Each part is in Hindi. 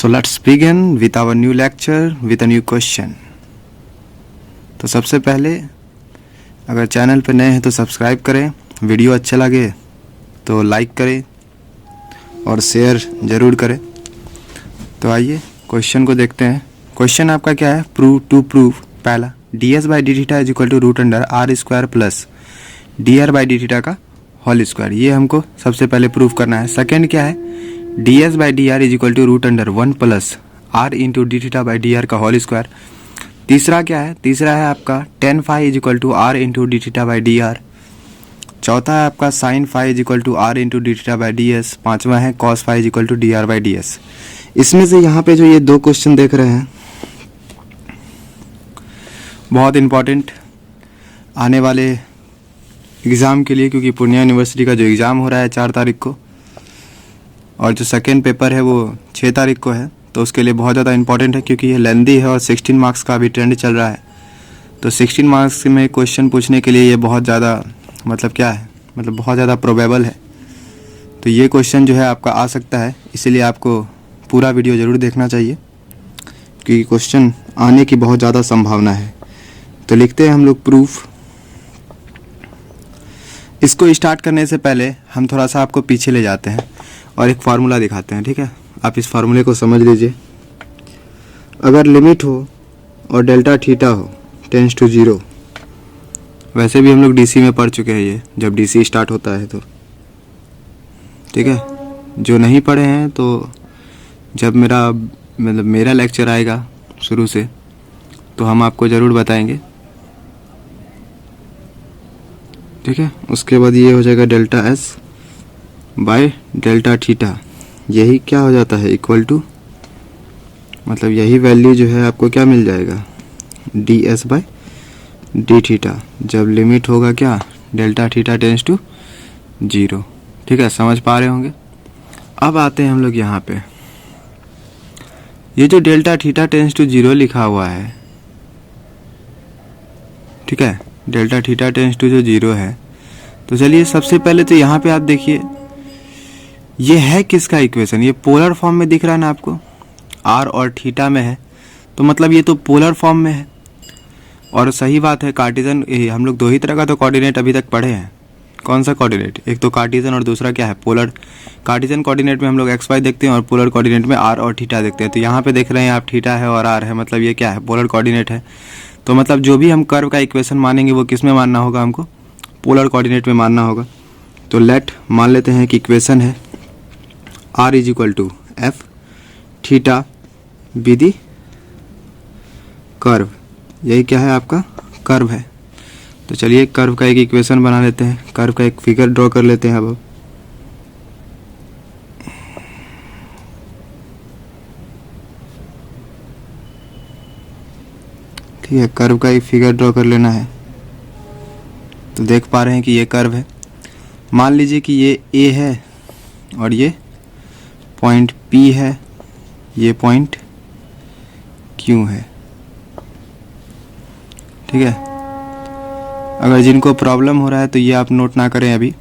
So let's begin with our new lecture with a new question. तो सबसे पहले अगर चैनल पे नए हैं तो सब्सक्राइब करें, वीडियो अच्छा लगे तो लाइक करें और शेयर ज़रूर करें। तो आइए क्वेश्चन को देखते हैं। क्वेश्चन आपका क्या है? प्रूव पहला ds by D theta is equal to root under are square plus D R by D theta का होल स्क्वायर। ये हमको सबसे पहले प्रूव करना है। सेकेंड क्या है? ds by D R is equal to root under 1 plus r into D theta by D R का होल स्क्वायर। तीसरा क्या है? तीसरा है आपका tan phi is equal to r into D theta by D r. चौथा है आपका sine phi is equal to r into D theta by d s. पाँचवा है cos phi is equal to d are by d s. इसमें से यहाँ पे जो ये दो क्वेश्चन देख रहे हैं बहुत इम्पॉर्टेंट आने वाले एग्ज़ाम के लिए, क्योंकि पूर्णिया यूनिवर्सिटी का जो एग्ज़ाम हो रहा है 4 तारीख को और जो सेकेंड पेपर है वो 6 तारीख को है, तो उसके लिए बहुत ज़्यादा इंपॉर्टेंट है क्योंकि ये लेंदी है और 16 मार्क्स का अभी ट्रेंड चल रहा है। तो 16 मार्क्स में क्वेश्चन पूछने के लिए ये बहुत ज़्यादा बहुत ज़्यादा प्रोबेबल है। तो ये क्वेश्चन जो है आपका आ सकता है, इसीलिए आपको पूरा वीडियो ज़रूर देखना चाहिए क्योंकि क्वेश्चन आने की बहुत ज़्यादा संभावना है। तो लिखते हैं हम लोग प्रूफ। इसको स्टार्ट करने से पहले हम थोड़ा सा आपको पीछे ले जाते हैं और एक फार्मूला दिखाते हैं, ठीक है? आप इस फार्मूले को समझ लीजिए। अगर लिमिट हो और डेल्टा थीटा हो टेंस टू 0, वैसे भी हम लोग डीसी में पढ़ चुके हैं ये, जब डीसी स्टार्ट होता है तो, ठीक है? जो नहीं पढ़े हैं तो जब मेरा लेक्चर आएगा शुरू से तो हम आपको ज़रूर बताएंगे, ठीक है? उसके बाद ये हो जाएगा delta S by delta theta. यही क्या हो जाता है? इक्वल टू, मतलब यही वैल्यू जो है आपको क्या मिल जाएगा? D S by D theta, जब लिमिट होगा क्या? डेल्टा थीटा टेंस टू 0, ठीक है? समझ पा रहे होंगे। अब आते हैं हम लोग यहाँ पे, ये जो डेल्टा थीटा टेंस टू 0 लिखा हुआ है, ठीक है? डेल्टा थीटा टेंस टू जो 0 है, तो चलिए सबसे पहले तो यहाँ पे आप देखिए ये है किसका इक्वेशन? ये पोलर फॉर्म में दिख रहा है ना आपको, आर और थीटा में है, तो मतलब ये तो पोलर फॉर्म में है। और सही बात है, कार्टेशियन, हम लोग दो ही तरह का तो कोऑर्डिनेट अभी तक पढ़े हैं। कौन सा कोऑर्डिनेट? एक तो कार्टेशियन और दूसरा क्या है? पोलर। कार्टेशियन कोऑर्डिनेट में हम लोग एक्स वाई देखते हैं और पोलर कोऑर्डिनेट में आर और थीटा देखते हैं। तो यहाँ पे देख रहे हैं आप थीटा है और आर है, मतलब ये क्या है? पोलर कोऑर्डिनेट है। तो मतलब जो भी हम कर्व का इक्वेशन मानेंगे वो किस में मानना होगा? हमको पोलर कोऑर्डिनेट में मानना होगा। तो लेट मान लेते हैं कि इक्वेशन है r is equal to f theta be the curve. यही क्या है? आपका कर्व है। तो चलिए कर्व का एक इक्वेशन बना लेते हैं, कर्व का एक फिगर ड्रॉ कर लेते हैं। अब ठीक है, कर्व का एक फिगर ड्रॉ कर लेना है। तो देख पा रहे हैं कि ये कर्व है। मान लीजिए कि ये ए है और ये पॉइंट पी है, ये पॉइंट क्यू है, ठीक है? अगर जिनको प्रॉब्लम हो रहा है तो ये आप नोट ना करें, अभी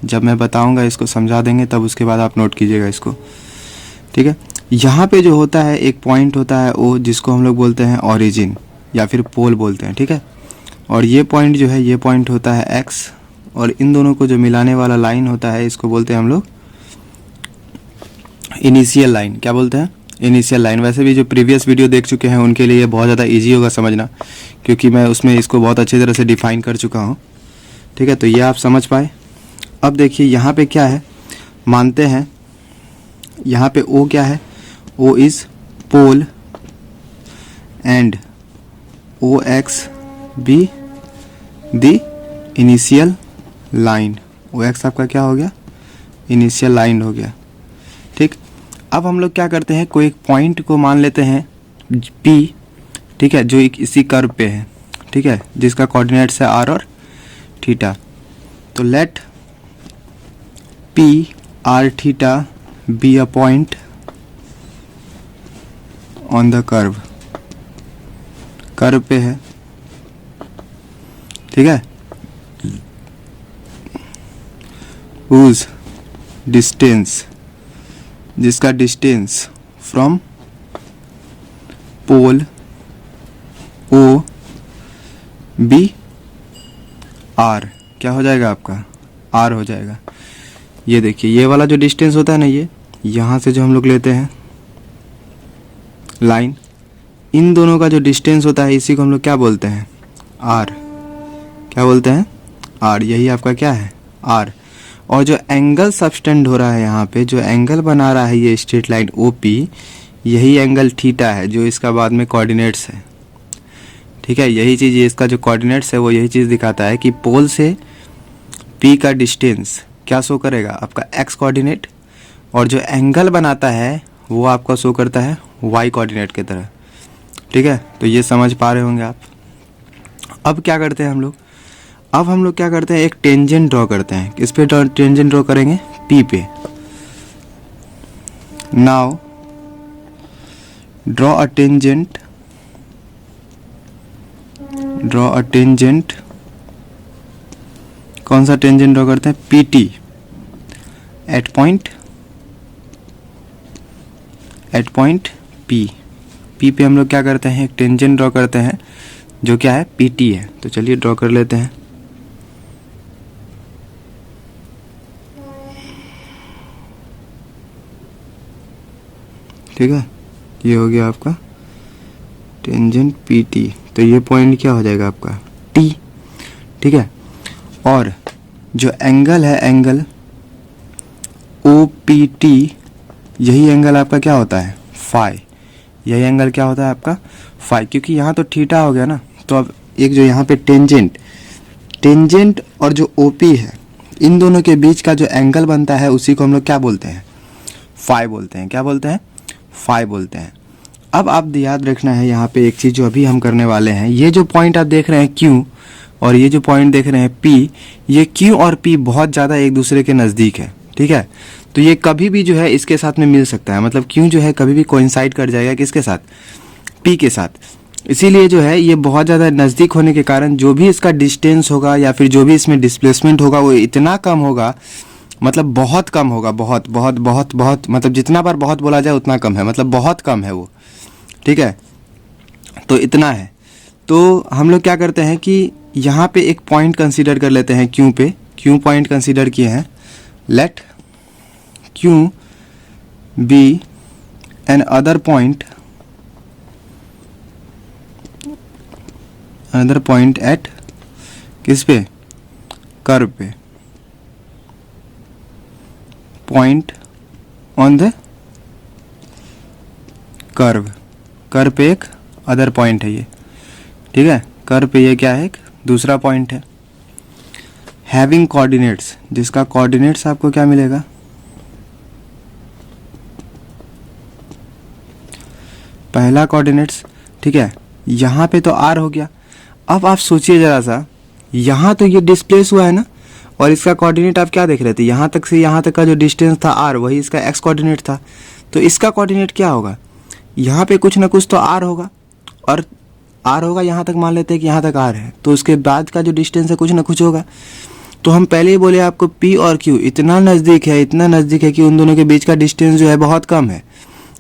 जब मैं बताऊंगा इसको समझा देंगे तब उसके बाद आप नोट कीजिएगा इसको, ठीक है? यहाँ पे जो होता है एक पॉइंट होता है ओ, जिसको हम लोग बोलते हैं ओरिजिन या फिर पोल बोलते हैं, ठीक है? और ये पॉइंट जो है, ये पॉइंट होता है एक्स, और इन दोनों को जो मिलाने वाला लाइन होता है इसको बोलते हैं हम लोग इनिशियल लाइन। क्या बोलते हैं? Initial line. वैसे भी जो प्रीवियस वीडियो देख चुके हैं उनके लिए बहुत ज़्यादा इजी होगा समझना, क्योंकि मैं उसमें इसको बहुत अच्छी तरह से डिफाइन कर चुका हूँ, ठीक है? तो ये आप समझ पाए। अब देखिए यहाँ पे क्या है, मानते हैं यहाँ पे ओ क्या है? O is pole and o x be the initial line. O x आपका क्या हो गया? इनिशियल लाइन हो गया, ठीक? अब हम लोग क्या करते हैं, कोई एक पॉइंट को मान लेते हैं पी, ठीक है? जो इसी कर्व पे है, ठीक है? जिसका कोऑर्डिनेट्स है आर और थीटा। तो let p r theta be a point on the curve. Curve पे है, ठीक है? whose डिस्टेंस, जिसका distance from pole o be r, क्या हो जाएगा आपका, आर हो जाएगा। ये देखिए ये वाला जो डिस्टेंस होता है ना, ये यहाँ से जो हम लोग लेते हैं लाइन, इन दोनों का जो डिस्टेंस होता है इसी को हम लोग क्या बोलते हैं, आर। क्या बोलते हैं, आर। यही आपका क्या है, आर। और जो एंगल सबटेंड हो रहा है यहाँ पे, जो एंगल बना रहा है ये स्ट्रेट लाइन ओ पी, यही एंगल थीटा है जो इसका बाद में कोऑर्डिनेट्स है। ठीक है, यही चीज़, ये इसका जो कोऑर्डिनेट्स है वो यही चीज़ दिखाता है कि पोल से पी का डिस्टेंस क्या शो करेगा, आपका एक्स कोऑर्डिनेट, और जो एंगल बनाता है वो आपका शो करता है वाई कोऑर्डिनेट की तरह। ठीक है, तो ये समझ पा रहे होंगे आप। अब क्या करते हैं हम लोग, अब हम लोग क्या करते हैं, एक टेंजेंट ड्रॉ करते हैं। किस पे टेंजेंट ड्रॉ करेंगे, पी पे। Now draw a tangent, draw a tangent, कौन सा टेंजेंट ड्रॉ करते हैं, p t at point p. P पे हम लोग क्या करते हैं, एक टेंजेंट ड्रॉ करते हैं जो क्या है, पी टी है। तो चलिए ड्रॉ कर लेते हैं। ठीक है, ये हो गया आपका टेंजेंट पी टी। तो ये पॉइंट क्या हो जाएगा आपका, टी। ठीक है, और जो एंगल है, एंगल ओ पी टी, यही एंगल आपका क्या होता है, फाई। यही एंगल क्या होता है आपका, फाई। क्योंकि यहाँ तो थीटा हो गया ना, तो अब एक जो यहाँ पे टेंजेंट और जो ओ पी है, इन दोनों के बीच का जो एंगल बनता है उसी को हम लोग क्या बोलते हैं, फाई बोलते हैं। क्या बोलते हैं, फाई बोलते हैं। अब आप याद रखना है यहाँ पे एक चीज़ जो अभी हम करने वाले हैं, ये जो पॉइंट आप देख रहे हैं क्यू, और ये जो पॉइंट देख रहे हैं पी, ये क्यू और पी बहुत ज़्यादा एक दूसरे के नज़दीक है। ठीक है, तो ये कभी भी जो है इसके साथ में मिल सकता है, मतलब क्यू जो है कभी भी कोइंसाइड कर जाएगा किसके साथ, पी के साथ। इसीलिए जो है ये बहुत ज़्यादा नज़दीक होने के कारण जो भी इसका डिस्टेंस होगा या फिर जो भी इसमें डिस्प्लेसमेंट होगा वो इतना कम होगा, मतलब बहुत कम होगा, बहुत बहुत बहुत बहुत, मतलब जितना बार बहुत बोला जाए उतना कम है, मतलब बहुत कम है वो। ठीक है, तो इतना है। तो हम लोग क्या करते हैं कि यहाँ पे एक पॉइंट कंसीडर कर लेते हैं क्यू पे, क्यू पॉइंट कंसीडर किए हैं। Let q be an other point at किस पे, कर्व पे, point on the curve. Curve पे एक अदर पॉइंट है ये। ठीक है, कर्व पे ये क्या है, एक दूसरा पॉइंट है। हैविंग कोऑर्डिनेट्स, जिसका कोऑर्डिनेट्स आपको क्या मिलेगा, पहला कोऑर्डिनेट्स। ठीक है, यहाँ पे तो आर हो गया। अब आप सोचिए ज़रा सा, यहाँ तो ये डिस्प्लेस हुआ है ना, और इसका कोऑर्डिनेट आप क्या देख रहे थे, यहाँ तक से यहाँ तक का जो डिस्टेंस था आर, वही इसका एक्स कोऑर्डिनेट था। तो इसका कोऑर्डिनेट क्या होगा, यहाँ पे कुछ ना कुछ तो आर होगा, और आर होगा, यहाँ तक मान लेते हैं कि यहाँ तक आर है, तो उसके बाद का जो डिस्टेंस है कुछ ना कुछ होगा। तो हम पहले ही बोले आपको पी और क्यू इतना नज़दीक है, इतना नज़दीक है कि उन दोनों के बीच का डिस्टेंस जो है बहुत कम है।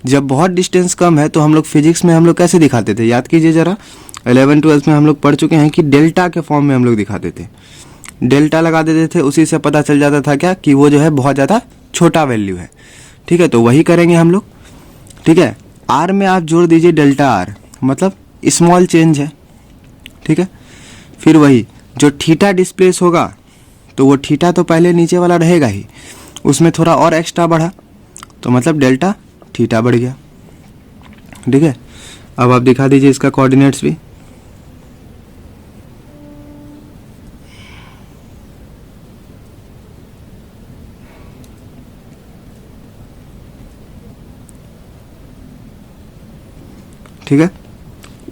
जब बहुत डिस्टेंस कम है तो हम लोग फिजिक्स में हम लोग कैसे दिखाते थे, याद कीजिए ज़रा, 11th-12th में हम लोग पढ़ चुके हैं कि डेल्टा के फॉर्म में हम लोग दिखाते थे। डेल्टा लगा देते थे, उसी से पता चल जाता था क्या, कि वो जो है बहुत ज़्यादा छोटा वैल्यू है। ठीक है, तो वही करेंगे हम लोग। ठीक है, आर में आप जोड़ दीजिए डेल्टा आर, मतलब स्मॉल चेंज है। ठीक है, फिर वही जो थीटा डिस्प्लेस होगा, तो वो थीटा तो पहले नीचे वाला रहेगा ही, उसमें थोड़ा और एक्स्ट्रा बढ़ा, तो मतलब डेल्टा थीटा बढ़ गया। ठीक है, अब आप दिखा दीजिए इसका कोऑर्डिनेट्स भी। ठीक है,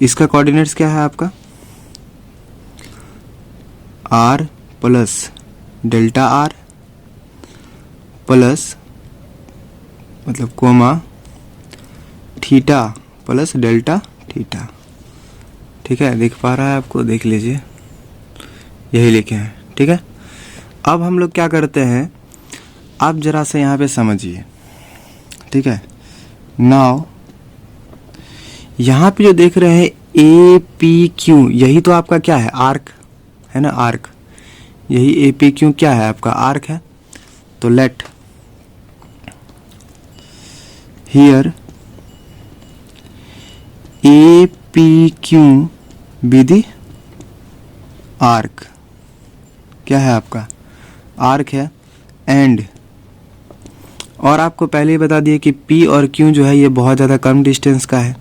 इसका कोऑर्डिनेट्स क्या है आपका, r plus delta r plus मतलब comma theta plus delta theta. ठीक है, दिख पा रहा है आपको, देख लीजिए, यही लिखे हैं। ठीक है, अब हम लोग क्या करते हैं, आप जरा से यहाँ पे समझिए। ठीक है, नाउ यहाँ पे जो देख रहे हैं ए पी क्यू, यही तो आपका क्या है, आर्क है ना, आर्क। यही ए पी क्यू क्या है, आपका आर्क है। तो let here a p q be the arc, क्या है आपका, आर्क है। एंड और आपको पहले ही बता दिए कि P और Q जो है ये बहुत ज़्यादा कम डिस्टेंस का है,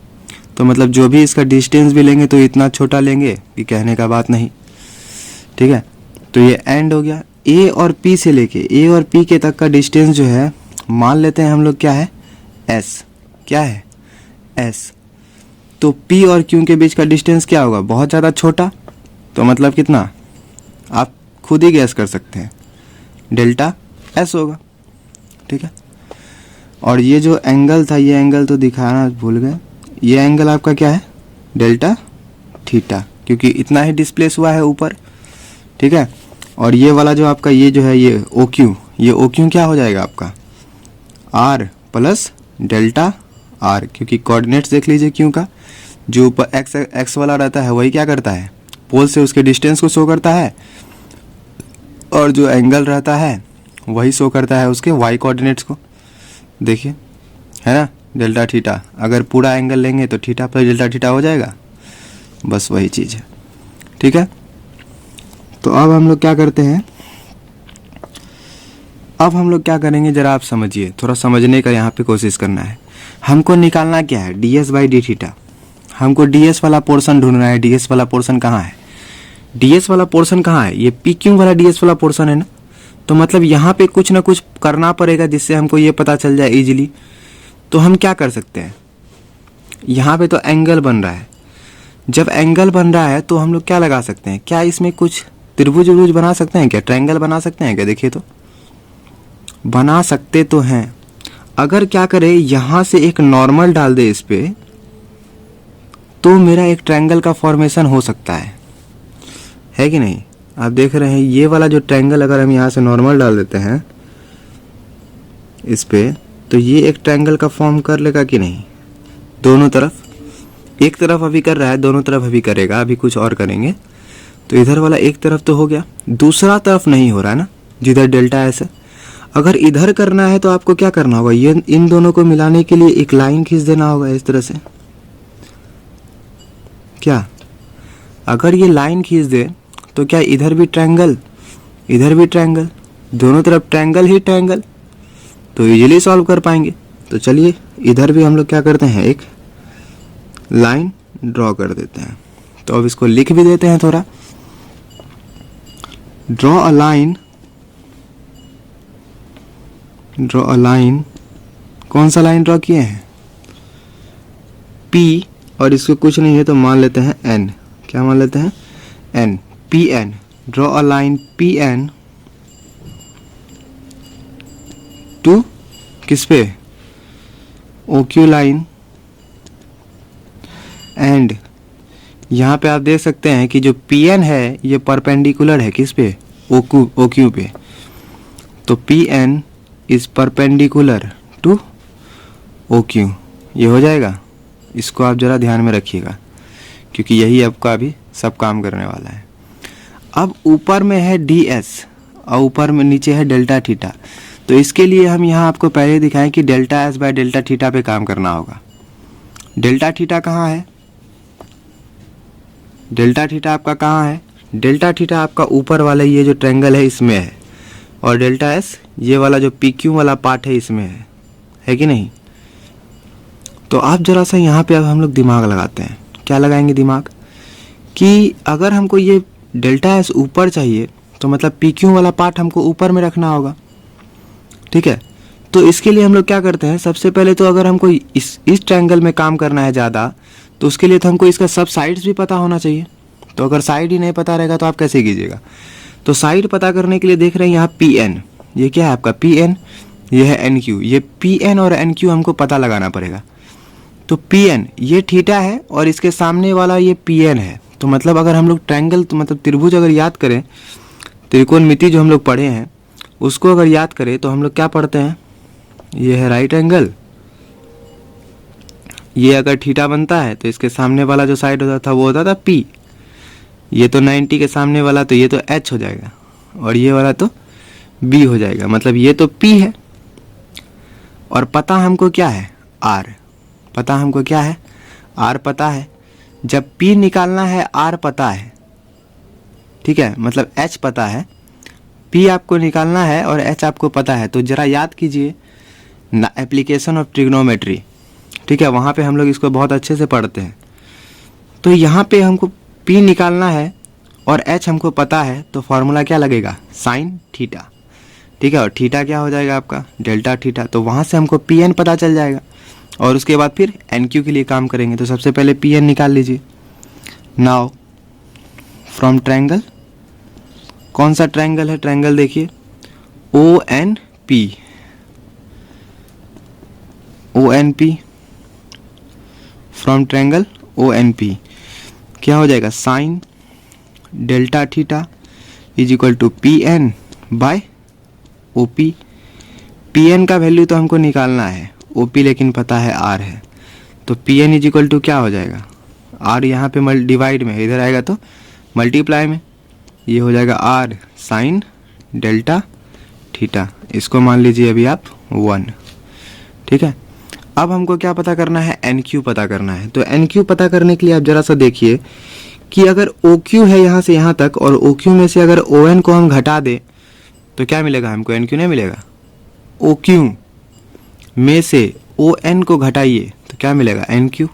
तो मतलब जो भी इसका डिस्टेंस भी लेंगे तो इतना छोटा लेंगे कि कहने का बात नहीं, ठीक है। तो ये एंड हो गया। A और P से लेके A और P के तक का डिस्टेंस जो है मान लेते हैं हम लोग क्या है, S, क्या है, S। तो P और Q के बीच का डिस्टेंस क्या होगा, बहुत ज़्यादा छोटा, तो मतलब कितना, आप खुद ही गैस कर सकते हैं, डेल्टा S होगा, ठीक है। और ये जो एंगल था, ये एंगल तो दिखाना भूल गए, ये एंगल आपका क्या है, डेल्टा थीटा, क्योंकि इतना ही डिस्प्लेस हुआ है ऊपर, ठीक है। और ये वाला जो आपका ये जो है ये ओ क्यू, ये ओ क्यू क्या हो जाएगा आपका, आर प्लस डेल्टा आर, क्योंकि कोऑर्डिनेट्स देख लीजिए क्यू का, जो ऊपर एक्स वाला रहता है वही क्या करता है, पोल से उसके डिस्टेंस को शो करता है, और जो एंगल रहता है वही शो करता है उसके वाई कोऑर्डिनेट्स को। देखिए है ना, डेल्टा थीटा, अगर पूरा एंगल लेंगे तो थीटा प्लस डेल्टा थीटा हो जाएगा, बस वही चीज़ है, ठीक है। तो अब हम लोग क्या करते हैं, अब हम लोग क्या करेंगे जरा आप समझिए, थोड़ा समझने का यहाँ पे कोशिश करना है। हमको निकालना क्या है, D S by D theta, हमको डी एस वाला पोर्शन ढूंढना है। डी एस वाला पोर्शन कहाँ है, डी एस वाला पोर्शन कहाँ है, ये पी क्यू वाला डी एस वाला पोर्शन है ना। तो मतलब यहाँ पे कुछ ना कुछ करना पड़ेगा जिससे हमको ये पता चल जाए इजीली। तो हम क्या कर सकते हैं, यहाँ पे तो एंगल बन रहा है, जब एंगल बन रहा है तो हम लोग क्या लगा सकते हैं, क्या इसमें कुछ त्रिभुज उर्भुज बना सकते हैं क्या, ट्रायंगल बना सकते हैं क्या, देखिए तो बना सकते तो हैं। अगर क्या करें, यहाँ से एक नॉर्मल डाल दे इस पे, तो मेरा एक ट्रायंगल का फॉर्मेशन हो सकता है कि नहीं। आप देख रहे हैं ये वाला जो ट्रायंगल, अगर हम यहाँ से नॉर्मल डाल देते हैं इस पे, तो ये एक ट्रायंगल का फॉर्म कर लेगा कि नहीं, दोनों तरफ, एक तरफ अभी कर रहा है, दोनों तरफ अभी करेगा, अभी कुछ और करेंगे। तो इधर वाला एक तरफ तो हो गया, दूसरा तरफ नहीं हो रहा है ना, जिधर डेल्टा एस है। अगर इधर करना है तो आपको क्या करना होगा, ये इन दोनों को मिलाने के लिए एक लाइन खींच देना होगा इस तरह से। क्या अगर ये लाइन खींच दे तो क्या इधर भी ट्रायंगल, इधर भी ट्रायंगल, दोनों तरफ ट्रायंगल ही ट्रायंगल, तो इजीली सॉल्व कर पाएंगे। तो चलिए इधर भी हम लोग क्या करते हैं, एक लाइन ड्रॉ कर देते हैं। तो अब इसको लिख भी देते हैं थोड़ा, draw a line, draw a line, कौन सा लाइन ड्रॉ किए हैं, P, और इसको कुछ नहीं है तो मान लेते हैं N, क्या मान लेते हैं, N, PN, draw a line PN to किस पे, OQ लाइन। एंड यहाँ पे आप देख सकते हैं कि जो PN है ये परपेंडिकुलर है किस पे, OQ पे। तो PN is perpendicular to OQ, ये हो जाएगा। इसको आप ज़रा ध्यान में रखिएगा क्योंकि यही आपका अभी सब काम करने वाला है। अब ऊपर में है DS और ऊपर में नीचे है डेल्टा थीटा, तो इसके लिए हम यहाँ आपको पहले दिखाएं कि delta S by delta theta पे काम करना होगा। डेल्टा थीटा कहाँ है, डेल्टा थीटा आपका कहाँ है, डेल्टा थीटा आपका ऊपर वाला ये जो ट्रायंगल है इसमें है, और डेल्टा एस ये वाला जो PQ वाला पार्ट है इसमें है कि नहीं। तो आप जरा सा यहाँ पे अब हम लोग दिमाग लगाते हैं, क्या लगाएंगे दिमाग, कि अगर हमको ये डेल्टा एस ऊपर चाहिए तो मतलब PQ वाला पार्ट हमको ऊपर में रखना होगा, ठीक है। तो इसके लिए हम लोग क्या करते हैं, सबसे पहले तो अगर हमको इस ट्रायंगल में काम करना है ज़्यादा, तो उसके लिए तो हमको इसका सब साइड्स भी पता होना चाहिए। तो अगर साइड ही नहीं पता रहेगा तो आप कैसे कीजिएगा। तो साइड पता करने के लिए देख रहे हैं यहाँ PN, ये क्या है आपका PN, ये है NQ, ये PN और NQ हमको पता लगाना पड़ेगा। तो PN ये थीटा है और इसके सामने वाला ये PN है। तो मतलब अगर हम लोग ट्रायंगल, तो मतलब त्रिभुज अगर याद करें, त्रिकोणमिति जो हम लोग पढ़े हैं उसको अगर याद करें तो हम लोग क्या पढ़ते हैं, ये है राइट एंगल ये अगर थीटा बनता है तो इसके सामने वाला जो साइड होता था वो होता था पी, ये तो 90 के सामने वाला तो ये तो एच हो जाएगा और ये वाला तो बी हो जाएगा, मतलब ये तो पी है और पता हमको क्या है आर, पता हमको क्या है आर पता है। जब पी निकालना है आर पता है, ठीक है, मतलब एच पता है, पी आपको निकालना है और एच आपको पता है। तो ज़रा याद कीजिए ना एप्लीकेशन ऑफ ट्रिग्नोमेट्री, ठीक है, वहाँ पे हम लोग इसको बहुत अच्छे से पढ़ते हैं। तो यहाँ पे हमको पी निकालना है और एच हमको पता है, तो फॉर्मूला क्या लगेगा साइन थीटा, ठीक है, और थीटा क्या हो जाएगा आपका डेल्टा थीटा। तो वहाँ से हमको पी एन पता चल जाएगा और उसके बाद फिर एन क्यू के लिए काम करेंगे। तो सबसे पहले पी एन निकाल लीजिए। नाउ फ्रॉम ट्रायंगल, कौन सा ट्रायंगल है, ट्रायंगल देखिए o n p, o n p, from triangle o n p क्या हो जाएगा sine delta theta is equal to p n by o p. P n का वैल्यू तो हमको निकालना है, ओ पी लेकिन पता है आर है, तो p n is equal to क्या हो जाएगा, आर यहाँ पे डिवाइड में इधर आएगा तो मल्टीप्लाई में, ये हो जाएगा आर साइन डेल्टा थीटा, इसको मान लीजिए अभी आप 1, ठीक है। अब हमको क्या पता करना है एन क्यू पता करना है। तो एन क्यू पता करने के लिए आप ज़रा सा देखिए कि अगर ओ क्यू है यहाँ से यहाँ तक और ओ क्यू में से अगर ओ एन को हम घटा दें तो क्या मिलेगा हमको, एन क्यू नहीं मिलेगा। ओ क्यू में से ओ एन को घटाइए तो क्या मिलेगा एन क्यू।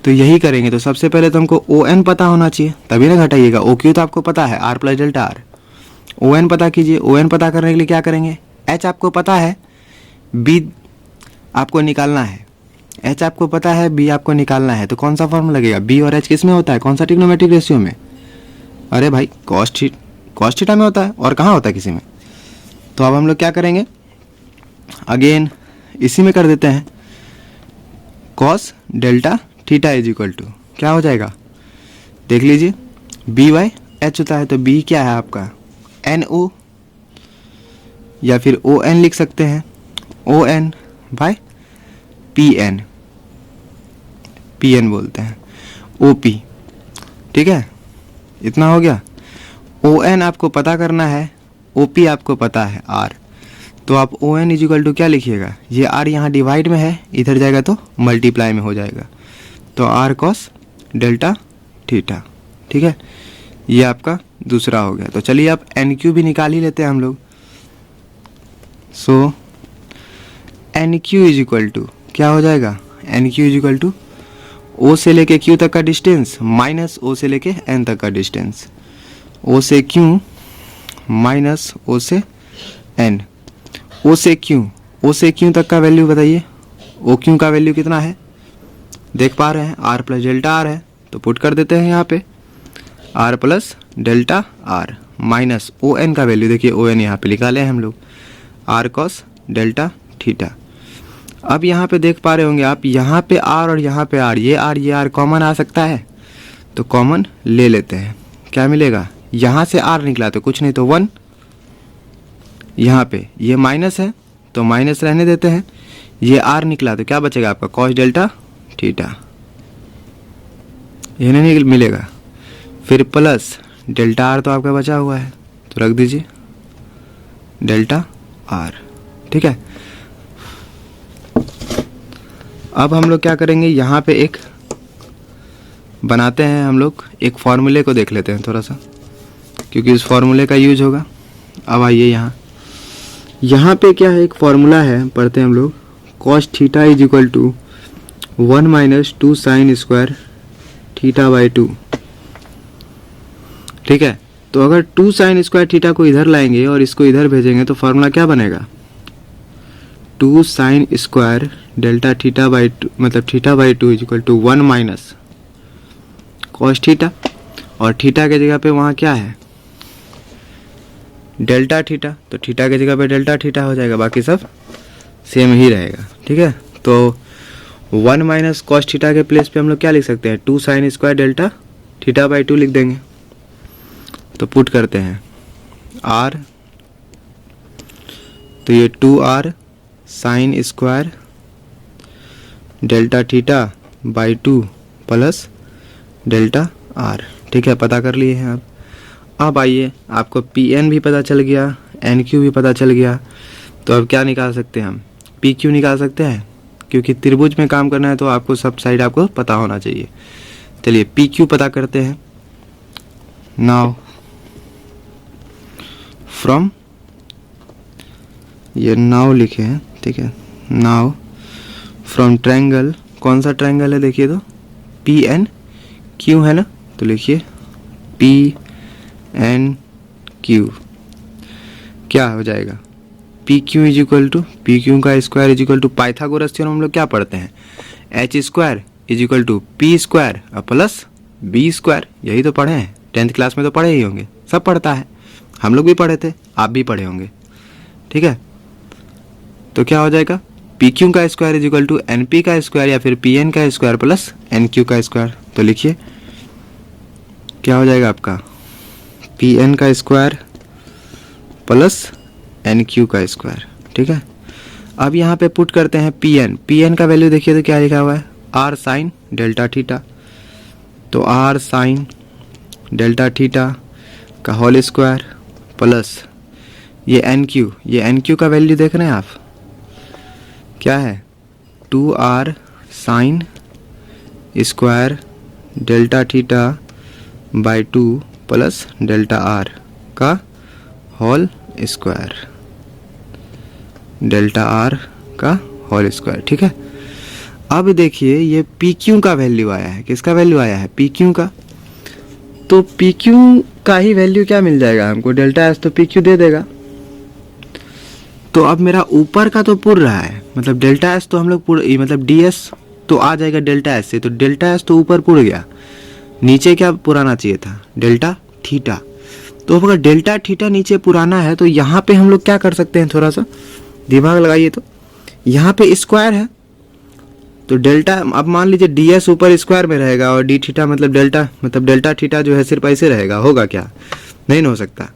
तो यही करेंगे। तो सबसे पहले तो हमको ओ एन पता होना चाहिए तभी ना घटाइएगा। ओ क्यू तो आपको पता है r plus delta r, o n पता कीजिए। ओ एन पता करने के लिए क्या करेंगे, एच आपको पता है, बी आपको निकालना है, एच आपको पता है, बी आपको निकालना है। तो कौन सा फॉर्मूला लगेगा, बी और एच किस में होता है, कौन सा ट्रिग्नोमेट्रिक रेशियो में, अरे भाई कॉस थीटा में होता है, और कहाँ होता है किसी में। तो अब हम लोग क्या करेंगे, अगेन इसी में कर देते हैं, cos delta theta is equal to क्या हो जाएगा, देख लीजिए बी बाई एच होता है। तो बी क्या है आपका एन ओ, या फिर ओ एन लिख सकते हैं, o n by p n, p n बोलते हैं ओ पी, ठीक है, इतना हो गया। ओ एन आपको पता करना है, ओ पी आपको पता है आर, तो आप o n is equal to क्या लिखिएगा, ये आर यहाँ डिवाइड में है, इधर जाएगा तो मल्टीप्लाई में हो जाएगा, तो आर कॉस डेल्टा थीटा, ठीक है, ये आपका दूसरा हो गया। तो चलिए आप एन क्यू भी निकाल ही लेते हैं हम लोग। So N Q is equal to क्या हो जाएगा, N Q is equal to O से लेके क्यू तक का डिस्टेंस माइनस ओ से लेके एन तक का डिस्टेंस, ओ से क्यू माइनस ओ से एन, ओ से क्यू तक का वैल्यू बताइए, ओ क्यू का वैल्यू कितना है, देख पा रहे हैं आर प्लस डेल्टा आर है, तो पुट कर देते हैं यहाँ पे r plus delta r minus o n का वैल्यू, देखिए ओ एन यहाँ पे निकाले हैं हम लोग, आर कॉस डेल्टा थीटा। अब यहाँ पे देख पा रहे होंगे आप, यहाँ पे आर और यहाँ पे आर, ये आर कॉमन आ सकता है, तो कॉमन ले लेते हैं, क्या मिलेगा, यहाँ से आर निकला तो कुछ नहीं तो 1, यहाँ पे ये माइनस है तो माइनस रहने देते हैं, ये आर निकला तो क्या बचेगा आपका कॉस डेल्टा थीटा, ये नहीं मिलेगा, फिर प्लस डेल्टा आर तो आपका बचा हुआ है तो रख दीजिए डेल्टा आर, ठीक है। अब हम लोग क्या करेंगे, यहाँ पे एक बनाते हैं, हम लोग एक फॉर्मूले को देख लेते हैं थोड़ा सा, क्योंकि उस फॉर्मूले का यूज होगा। अब आइए यहाँ पे क्या है, एक फॉर्मूला है, पढ़ते हैं हम लोग, cos theta is equal to 1 minus 2 sine square theta by 2, ठीक है। तो अगर 2 साइन स्क्वायर थीटा को इधर लाएंगे और इसको इधर भेजेंगे तो फॉर्मूला क्या बनेगा, 2 sine square delta theta by 2, मतलब theta by 2 is equal to 1 minus cos theta, और थीटा के जगह पे वहाँ क्या है डेल्टा थीटा, तो थीटा के जगह पे डेल्टा थीटा हो जाएगा, बाकी सब सेम ही रहेगा, ठीक है। तो 1 माइनस कॉस थीटा के प्लेस पे हम लोग क्या लिख सकते हैं, 2 sine square delta theta by 2 लिख देंगे। तो पुट करते हैं आर, तो ये 2r sine square delta theta by 2 plus delta are. ठीक है, पता कर लिए हैं आप। अब आइए, आपको पी एन भी पता चल गया, एन क्यू भी पता चल गया, तो अब क्या निकाल सकते हैं हम? पी क्यू निकाल सकते हैं, क्योंकि त्रिभुज में काम करना है तो आपको सब साइड आपको पता होना चाहिए। चलिए पी क्यू पता करते हैं। नाउ फ्रॉम, ये नाउ लिखे हैं, ठीक है, नाउ फ्रॉम ट्रायंगल, कौन सा ट्रायंगल है देखिए तो, पी एन क्यू है ना, तो लिखिए पी एन क्यू, क्या हो जाएगा? P Q is equal to, P Q का square is equal to, Pythagoras theorem हम लोग क्या पढ़ते हैं, H square is equal to P square और प्लस बी स्क्वायर, यही तो पढ़े हैं, 10th क्लास में तो पढ़े ही होंगे, सब पढ़ता है, हम लोग भी पढ़े थे, आप भी पढ़े होंगे। ठीक है, तो क्या हो जाएगा? पी क्यू का square is equal to n p का स्क्वायर या फिर पी एन का स्क्वायर प्लस एन क्यू का स्क्वायर। तो लिखिए क्या हो जाएगा आपका, पी एन का स्क्वायर प्लस एन क्यू का स्क्वायर। ठीक है, अब यहाँ पे पुट करते हैं पी एन, पी एन का वैल्यू देखिए तो क्या लिखा हुआ है, आर साइन डेल्टा थीटा, तो आर साइन डेल्टा थीटा का होल स्क्वायर प्लस ये एन क्यू, ये एन क्यू का वैल्यू देख रहे हैं आप, क्या है, 2r sine square delta theta by 2 plus delta are का होल स्क्वायर, डेल्टा आर का होल स्क्वायर। ठीक है, अब देखिए ये पी क्यू का वैल्यू आया है, किसका वैल्यू आया है, पी क्यू का, तो पी क्यू का ही वैल्यू क्या मिल जाएगा हमको, डेल्टा एस, तो पी क्यू दे देगा। तो अब मेरा ऊपर का तो पुर रहा है, मतलब डेल्टा एस तो हम लोग मतलब डी एस तो आ जाएगा डेल्टा एस से, तो डेल्टा एस तो ऊपर पुर गया, नीचे क्या पुराना चाहिए था, डेल्टा थीटा। तो अगर डेल्टा थीटा नीचे पुराना है तो यहाँ पे हम लोग क्या कर सकते हैं, थोड़ा सा दिमाग लगाइए, तो यहाँ पे स्क्वायर है, तो डेल्टा, अब मान लीजिए डी एस ऊपर स्क्वायर में रहेगा और डी थीटा मतलब डेल्टा थीटा जो है सिर्फ ऐसे रहेगा, होगा क्या, नहीं हो सकता,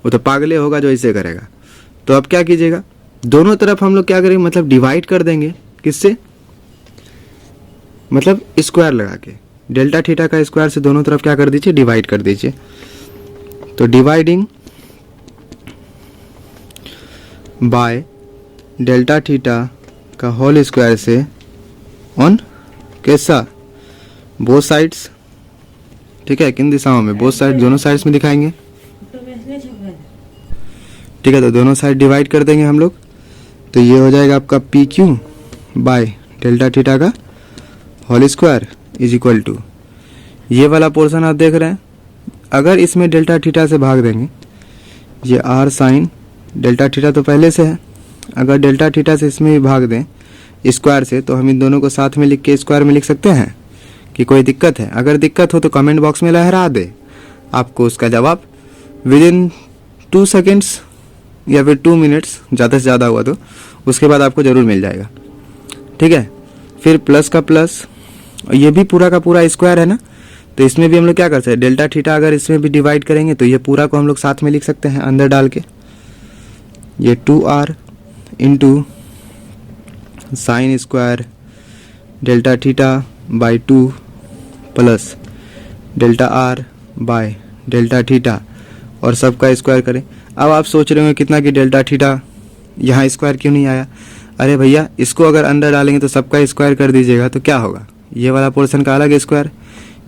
वो तो पागले होगा जो ऐसे करेगा। तो अब क्या कीजिएगा, दोनों तरफ हम लोग क्या करेंगे, मतलब डिवाइड कर देंगे, किससे, मतलब स्क्वायर लगा के, डेल्टा थीटा का स्क्वायर से दोनों तरफ क्या कर दीजिए, डिवाइड कर दीजिए। तो डिवाइडिंग बाय डेल्टा थीटा का होल स्क्वायर से ऑन कैसा, बोथ साइड्स। ठीक है, किन दिशाओं में, बोथ साइड, दोनों साइड्स में दिखाएंगे। ठीक है, तो दोनों साइड डिवाइड कर देंगे हम लोग, तो ये हो जाएगा आपका P Q by delta theta का whole square is equal to, ये वाला पोर्शन आप देख रहे हैं, अगर इसमें डेल्टा थीटा से भाग देंगे, ये आर साइन डेल्टा थीटा तो पहले से है, अगर डेल्टा थीटा से इसमें भी भाग दें स्क्वायर से, तो हम इन दोनों को साथ में लिख के स्क्वायर में लिख सकते हैं कि कोई दिक्कत है, अगर दिक्कत हो तो कमेंट बॉक्स में लहरा दे, आपको उसका जवाब विदिन 2 सेकेंड्स या फिर 2 मिनट्स, ज़्यादा से ज़्यादा हुआ तो उसके बाद आपको ज़रूर मिल जाएगा। ठीक है, फिर प्लस का प्लस, और ये भी पूरा का पूरा स्क्वायर है ना, तो इसमें भी हम लोग क्या कर सकते हैं, डेल्टा थीटा अगर इसमें भी डिवाइड करेंगे तो ये पूरा को हम लोग साथ में लिख सकते हैं अंदर डाल के, ये 2r into sine square delta theta by 2 plus delta are bye delta theta, और सबका स्क्वायर करें। अब आप सोच रहे हो कितना कि डेल्टा थीटा यहाँ स्क्वायर क्यों नहीं आया, अरे भैया इसको अगर अंदर डालेंगे तो सबका स्क्वायर कर दीजिएगा, तो क्या होगा, ये वाला पोर्शन का अलग स्क्वायर,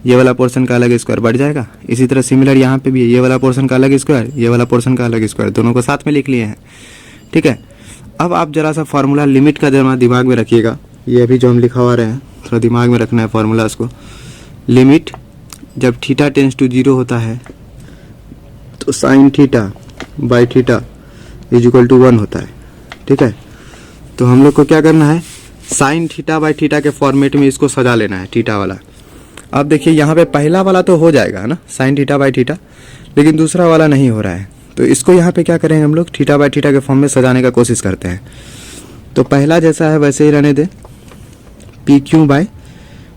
ये वाला पोर्शन का अलग स्क्वायर बढ़ जाएगा। इसी तरह सिमिलर यहाँ पे भी है, ये वाला पोर्शन का अलग स्क्वायर, ये वाला पोर्शन का अलग स्क्वायर, दोनों को साथ में लिख लिए हैं। ठीक है, अब आप जरा सा फार्मूला लिमिट का जरा दिमाग में रखिएगा, ये अभी जो हम लिखवा रहे हैं थोड़ा दिमाग में रखना है फार्मूला उसको। लिमिट जब थीटा टेंस टू 0 होता है तो sine theta by theta is equal to 1 होता है। ठीक है, तो हम लोग को क्या करना है, साइन थीटा बाई थीटा के फॉर्मेट में इसको सजा लेना है, थीटा वाला। अब देखिए यहाँ पे पहला वाला तो हो जाएगा है ना, साइन थीटा बाई थीटा, लेकिन दूसरा वाला नहीं हो रहा है, तो इसको यहाँ पे क्या करेंगे हम लोग, थीटा बाई थीटा के फॉर्म में सजाने का कोशिश करते हैं। तो पहला जैसा है वैसे ही रहने दें, P Q by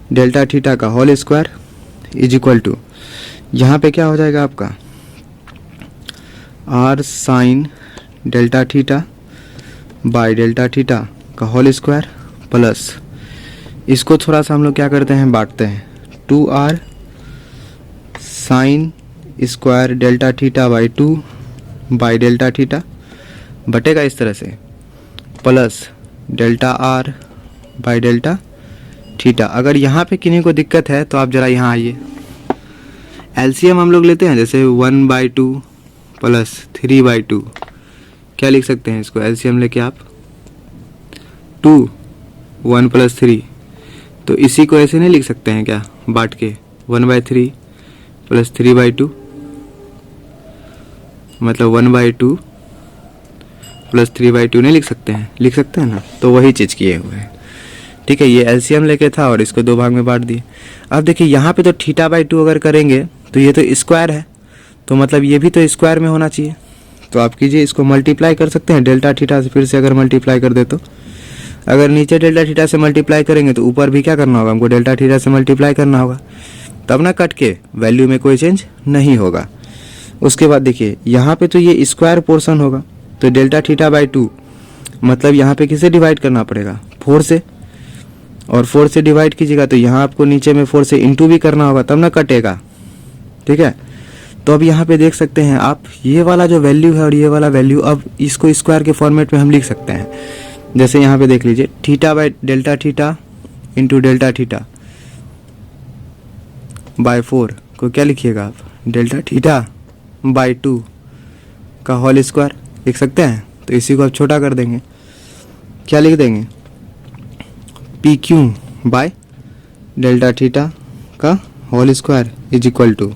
delta theta का whole square is equal to, यहाँ पे क्या हो जाएगा आपका, r sine delta theta by delta theta का होल स्क्वायर प्लस इसको थोड़ा सा हम लोग क्या करते हैं, बांटते हैं। 2r sine square delta theta by 2 by delta theta बटेगा इस तरह से, plus delta r by delta theta. अगर यहाँ पे किन्हीं को दिक्कत है तो आप ज़रा यहाँ आइए। एलसीएम हम लोग लेते हैं, जैसे 1/2 प्लस 3/2, क्या लिख सकते हैं इसको एलसीएम लेके आप, 2 1 + 3। तो इसी को ऐसे नहीं लिख सकते हैं क्या, बांट के 1/3 प्लस 3/2, मतलब 1/2 प्लस 3/2 नहीं लिख सकते हैं, लिख सकते हैं ना। तो वही चीज़ किए हुए हैं, ठीक है। ये एलसीएम लेके था और इसको 2 भाग में बांट दिए। अब देखिए यहाँ पे तो θ/2 अगर करेंगे तो ये तो स्क्वायर है, तो मतलब ये भी तो स्क्वायर में होना चाहिए। तो आप कीजिए, इसको मल्टीप्लाई कर सकते हैं डेल्टा थीटा से, फिर से अगर मल्टीप्लाई कर दे तो, अगर नीचे डेल्टा थीटा से मल्टीप्लाई करेंगे तो ऊपर भी क्या करना होगा, हमको डेल्टा थीटा से मल्टीप्लाई करना होगा, तब ना कट के वैल्यू में कोई चेंज नहीं होगा। उसके बाद देखिए यहाँ पे तो ये स्क्वायर पोर्शन होगा, तो डेल्टा θ/2 मतलब यहाँ पे किसे डिवाइड करना पड़ेगा, 4 से, और 4 से डिवाइड कीजिएगा तो यहाँ आपको नीचे में 4 से इंटू भी करना होगा, तब ना कटेगा, ठीक है। तो अब यहाँ पे देख सकते हैं आप, ये वाला जो वैल्यू है और ये वाला वैल्यू, अब इसको स्क्वायर के फॉर्मेट में हम लिख सकते हैं। जैसे यहाँ पे देख लीजिए, θ/डेल्टा theta into delta theta by 4 को क्या लिखिएगा आप, डेल्टा θ/2 का होल स्क्वायर लिख सकते हैं। तो इसी को आप छोटा कर देंगे, क्या लिख देंगे, PQ बाय डेल्टा थीटा का whole square is equal to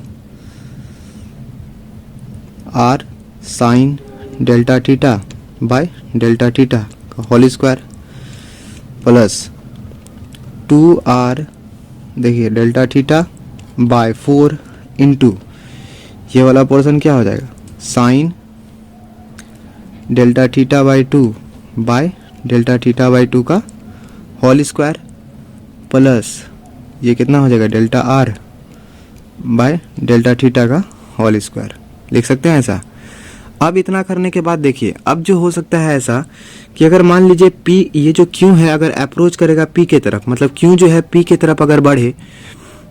R sine delta theta by delta theta का होल स्क्वायर प्लस 2R देखिए डेल्टा थीटा बाय 4 इंटू ये वाला पोर्शन क्या हो जाएगा, साइन डेल्टा θ/2 बाय डेल्टा θ/2 का होल स्क्वायर प्लस ये कितना हो जाएगा, delta R by delta theta का होल स्क्वायर लिख सकते हैं ऐसा। अब इतना करने के बाद देखिए, अब जो हो सकता है ऐसा कि अगर मान लीजिए P, ये जो Q है अगर अप्रोच करेगा P के तरफ, मतलब Q जो है P के तरफ अगर बढ़े,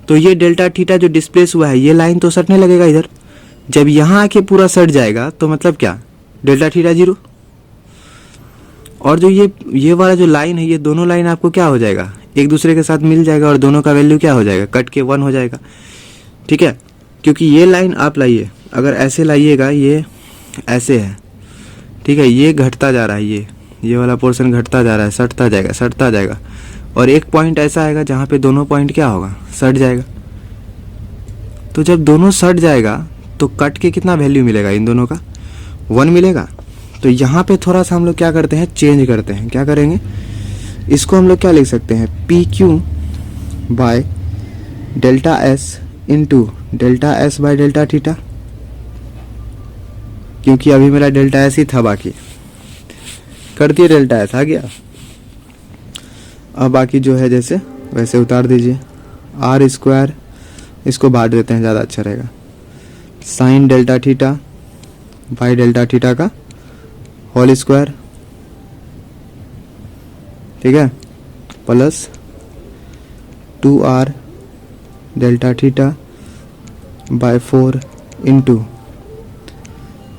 तो ये डेल्टा थीटा जो डिस्प्लेस हुआ है ये लाइन तो सटने लगेगा इधर। जब यहाँ आके पूरा सट जाएगा तो मतलब क्या, डेल्टा थीटा 0, और जो ये वाला जो लाइन है, ये दोनों लाइन आपको क्या हो जाएगा, एक दूसरे के साथ मिल जाएगा और दोनों का वैल्यू क्या हो जाएगा, कट के 1 हो जाएगा, ठीक है। क्योंकि ये लाइन आप लाइए, अगर ऐसे लाइएगा, ये ऐसे है, ठीक है, ये घटता जा रहा है, ये वाला पोर्शन घटता जा रहा है, सटता जाएगा, और एक पॉइंट ऐसा आएगा जहाँ पे दोनों पॉइंट क्या होगा, सट जाएगा। तो जब दोनों सट जाएगा तो कट के कितना वैल्यू मिलेगा, इन दोनों का 1 मिलेगा। तो यहाँ पे थोड़ा सा हम लोग क्या करते हैं, चेंज करते हैं, क्या करेंगे, इसको हम लोग क्या लिख सकते हैं, PQ by delta S into delta S bye delta theta, क्योंकि अभी मेरा डेल्टा S ही था, बाकी कर दिए, डेल्टा S आ गया। अब बाकी जो है जैसे वैसे उतार दीजिए, R स्क्वायर इसको बांट देते हैं, ज़्यादा अच्छा रहेगा, sine delta theta by delta theta का होल स्क्वायर, ठीक है, plus 2R delta theta by 4 into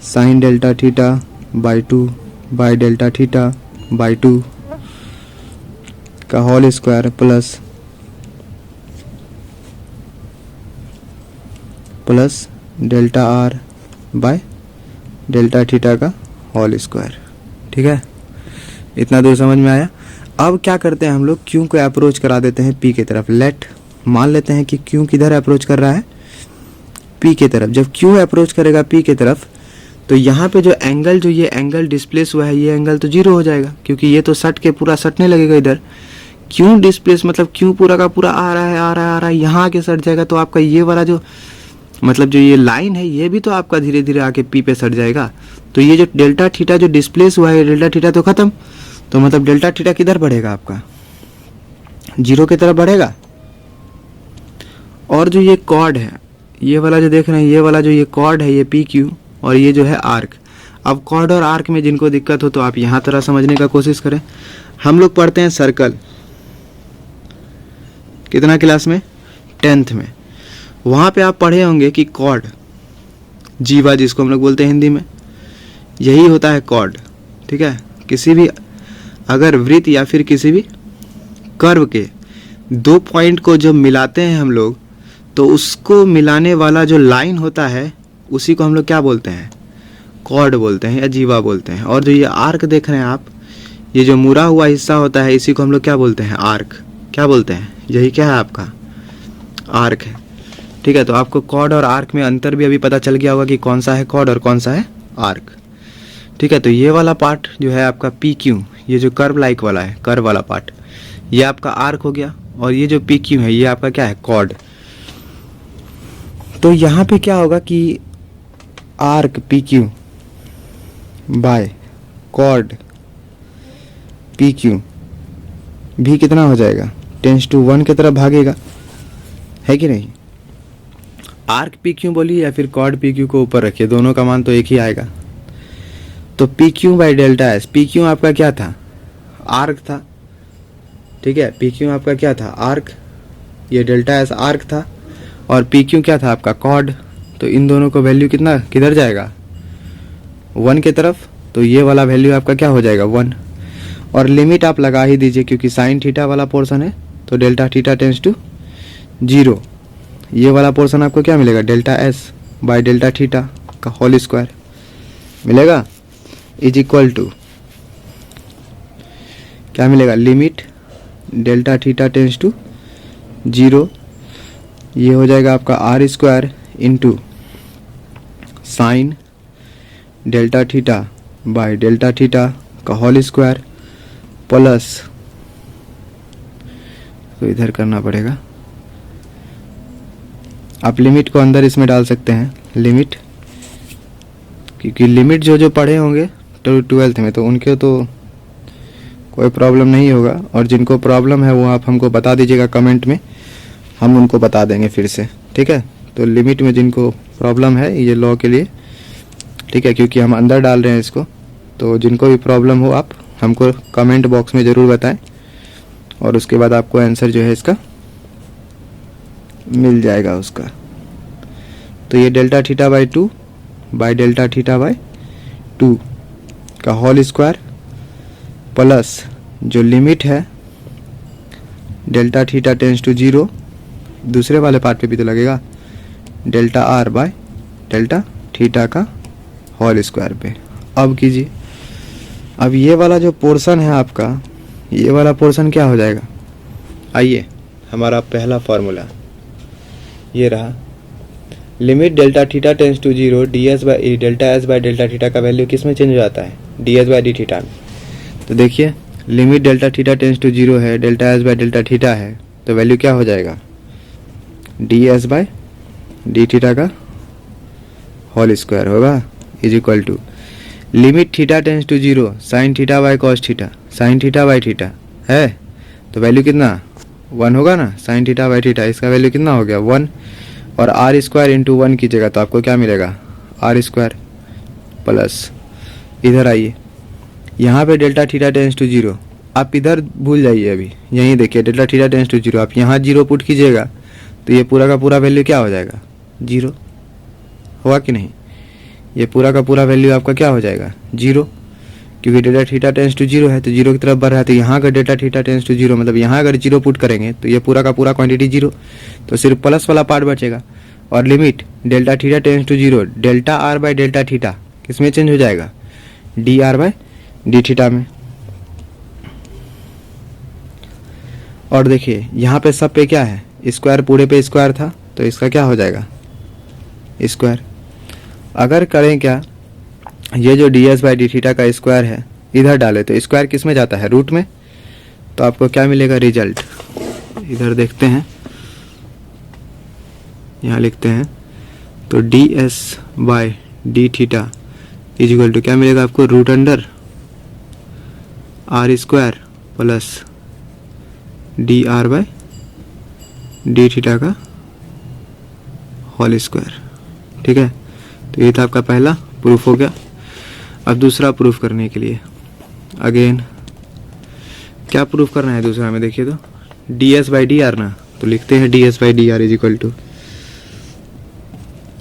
sine delta theta by 2 by delta theta by 2 का whole square plus delta R by delta theta का होल स्क्वायर, ठीक है। इतना दूर समझ में आया। अब क्या करते हैं हम लोग, Q को अप्रोच करा देते हैं P की तरफ। लेट मान लेते हैं कि Q किधर अप्रोच कर रहा है, P की तरफ। जब Q अप्रोच करेगा P की तरफ तो यहाँ पे जो एंगल, जो ये एंगल डिस्प्लेस हुआ है, ये एंगल तो 0 हो जाएगा, क्योंकि ये तो सट के पूरा सटने लगेगा इधर। Q डिस्प्लेस मतलब Q पूरा का पूरा आ रहा है, यहाँ आके सट जाएगा, तो आपका ये वाला जो मतलब जो ये लाइन है, ये भी तो आपका धीरे धीरे आके P पे सट जाएगा। तो ये जो डेल्टा थीटा जो डिस्प्लेस हुआ है, डेल्टा थीटा तो खत्म, तो मतलब डेल्टा थीटा किधर बढ़ेगा, आपका 0 की तरफ बढ़ेगा। और जो ये कॉर्ड है, ये वाला जो देख रहे हैं, ये वाला जो ये कॉर्ड है, ये PQ, और ये जो है आर्क। अब कॉर्ड और आर्क में जिनको दिक्कत हो तो आप यहाँ तरह समझने का कोशिश करें। हम लोग पढ़ते हैं सर्कल, कितना क्लास में? 10th में। वहाँ पे आप पढ़े होंगे कि कॉर्ड, जीवा जिसको हम लोग बोलते हैं हिंदी में, यही होता है कॉर्ड। ठीक है, किसी भी अगर वृत्त या फिर किसी भी कर्व के 2 पॉइंट को जब मिलाते हैं हम लोग, तो उसको मिलाने वाला जो लाइन होता है उसी को हम लोग क्या बोलते हैं? कॉर्ड बोलते हैं या जीवा बोलते हैं। और जो ये आर्क देख रहे हैं आप, ये जो मुड़ा हुआ हिस्सा होता है इसी को हम लोग क्या बोलते हैं? आर्क। क्या बोलते हैं? यही क्या है आपका? आर्क है। ठीक है, तो आपको कॉर्ड और आर्क में अंतर भी अभी पता चल गया होगा कि कौन सा है कॉर्ड और कौन सा है आर्क। ठीक है, तो ये वाला पार्ट जो है आपका पी क्यू, ये जो कर्व लाइक वाला है, कर्व वाला पार्ट, ये आपका आर्क हो गया। और ये जो पी क्यू है ये आपका क्या है? कॉर्ड। तो यहाँ पे क्या होगा कि arc p Q by chord p q भी कितना हो जाएगा? टेंस टू 1 की तरफ भागेगा, है कि नहीं? आर्क पी क्यू बोलिए या फिर कॉर्ड पी क्यू को ऊपर रखिए, दोनों का मान तो एक ही आएगा। तो P Q by delta S, P Q आपका क्या था? आर्क था। ठीक है, पी क्यू आपका क्या था? आर्क। ये डेल्टा एस आर्क था और पी क्यू क्या था आपका? कॉर्ड। तो इन दोनों को वैल्यू कितना किधर जाएगा? 1 की तरफ। तो ये वाला वैल्यू आपका क्या हो जाएगा? 1। और लिमिट आप लगा ही दीजिए क्योंकि साइन थीटा वाला पोर्शन है, तो डेल्टा थीटा टेंस टू 0। ये वाला पोर्शन आपको क्या मिलेगा? Delta S by delta theta का होल स्क्वायर मिलेगा, इज इक्वल टू क्या मिलेगा? Limit delta theta tends to 0, ये हो जाएगा आपका r square into sine delta theta by delta theta का होल स्क्वायर प्लस, तो इधर करना पड़ेगा, आप लिमिट को अंदर इसमें डाल सकते हैं, लिमिट, क्योंकि लिमिट जो पढ़े होंगे तो 12th में, तो उनके तो कोई प्रॉब्लम नहीं होगा। और जिनको प्रॉब्लम है वो आप हमको बता दीजिएगा कमेंट में, हम उनको बता देंगे फिर से। ठीक है, तो लिमिट में जिनको प्रॉब्लम है ये लॉ के लिए, ठीक है, क्योंकि हम अंदर डाल रहे हैं इसको, तो जिनको भी प्रॉब्लम हो आप हमको कमेंट बॉक्स में ज़रूर बताएं और उसके बाद आपको आंसर जो है इसका मिल जाएगा उसका। तो ये delta theta by 2 by delta theta by 2 का होल स्क्वायर प्लस जो लिमिट है डेल्टा थीटा टेंस टू 0, दूसरे वाले पार्ट पे भी तो लगेगा, delta R bye delta theta का होल स्क्वायर पे। अब कीजिए, अब ये वाला जो पोर्शन है आपका, ये वाला पोर्शन क्या हो जाएगा? आइए, हमारा पहला फार्मूला ये रहा, limit delta theta tends to 0 D S by delta S by delta theta का वैल्यू किस में चेंज हो जाता है? D S by D theta में। तो देखिए, limit delta theta tends to 0 है, delta S by delta theta है, तो वैल्यू क्या हो जाएगा? D S by D theta का होल स्क्वायर होगा, is equal to limit theta tends to 0 sign theta by cos theta, sign theta by theta है, तो वैल्यू कितना? 1 होगा ना, साइन थीटा बाई थीटा, इसका वैल्यू कितना हो गया? 1। और आर स्क्वायर इंटू 1 कीजिएगा तो आपको क्या मिलेगा? आर स्क्वायर प्लस, इधर आइए, यहाँ पे डेल्टा थीटा टेंस टू 0, आप इधर भूल जाइए, अभी यहीं देखिए डेल्टा थीटा टेंस टू 0, आप यहाँ 0 पुट कीजिएगा तो ये पूरा का पूरा वैल्यू क्या हो जाएगा? 0 होगा कि नहीं? ये पूरा का पूरा वैल्यू आपका क्या हो जाएगा? 0, क्योंकि डेल्टा थीटा टेंस टू 0 है तो 0 की तरफ बढ़ रहा है, तो यहाँ अगर डेल्टा थीटा टेंस टू 0 मतलब यहाँ अगर 0 पुट करेंगे तो ये पूरा का पूरा क्वांटिटी 0, तो सिर्फ प्लस वाला पार्ट बचेगा। और limit delta theta tends to 0 delta R by delta theta किस में चेंज हो जाएगा? D are by D theta में। और देखिए यहाँ पे सब पे क्या है? स्क्वायर, पूरे पे स्क्वायर था, तो इसका क्या हो जाएगा? स्क्वायर। अगर करें क्या, ये जो D S by D theta का स्क्वायर है इधर डाले तो स्क्वायर किस में जाता है? रूट में, तो आपको क्या मिलेगा? रिजल्ट। इधर देखते हैं, यहाँ लिखते हैं, तो D S by D theta is equal to क्या मिलेगा आपको? Root under are square plus D R by D theta का होल स्क्वायर। ठीक है, तो ये था आपका पहला प्रूफ हो गया। अब दूसरा प्रूफ करने के लिए अगेन क्या प्रूफ करना है दूसरा में? देखिए तो D S by D R ना, तो लिखते हैं D S by D R is equal to,